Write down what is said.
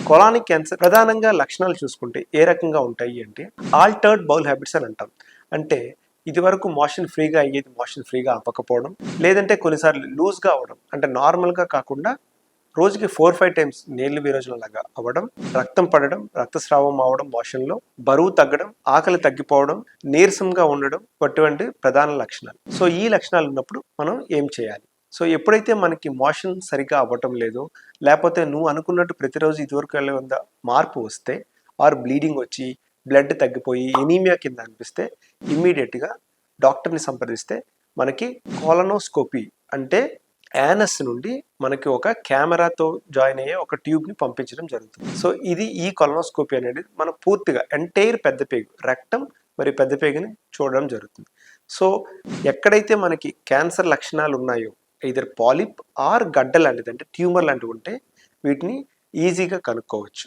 కొలానిక్ cancer ప్రధానంగా లక్షణాలు చూసుకుంటే ఏ రకంగా ఉంటాయి అంటే ఆల్టర్డ్ బౌల్ హ్యాబిట్స్ అని అంటాం. అంటే ఇది వరకు మోషన్ ఫ్రీగా అయ్యేది మోషన్ ఫ్రీగా అవ్వకపోవడం, లేదంటే కొన్నిసార్లు లూజ్గా అవ్వడం, అంటే నార్మల్గా కాకుండా రోజుకి 4-5 టైమ్స్ నీళ్లు విరోచనలాగా అవ్వడం, రక్తం పడడం, రక్తస్రావం అవడం మోషన్లో, బరువు తగ్గడం, ఆకలి తగ్గిపోవడం, నీరసంగా ఉండడం వంటి ప్రధాన లక్షణాలు. సో ఈ లక్షణాలు ఉన్నప్పుడు మనం ఏం చేయాలి? సో ఎప్పుడైతే మనకి మోషన్ సరిగ్గా అవ్వటం లేదో, లేకపోతే నువ్వు అనుకున్నట్టు ప్రతిరోజు ఇదివరకు వెళ్ళే మార్పు వస్తే, ఆర్ బ్లీడింగ్ వచ్చి బ్లడ్ తగ్గిపోయి ఎనీమియా కింద అనిపిస్తే ఇమ్మీడియట్గా డాక్టర్ని సంప్రదిస్తే మనకి కోలనోస్కోపీ అంటే యానస్ నుండి మనకి ఒక కెమెరాతో జాయిన్ అయ్యే ఒక ట్యూబ్ని పంపించడం జరుగుతుంది. సో ఇది ఈ కొలనోస్కోపీ అనేది మనం పూర్తిగా ఎంటైర్ పెద్ద పేగు రెక్టం మరియు పెద్ద పేగుని చూడడం జరుగుతుంది. సో ఎక్కడైతే మనకి క్యాన్సర్ లక్షణాలు ఉన్నాయో, ఇదర్ పాలిప్ ఆర్ గడ్డ లాంటిది అంటే ట్యూమర్ లాంటివి ఉంటే వీటిని ఈజీగా కనుక్కోవచ్చు.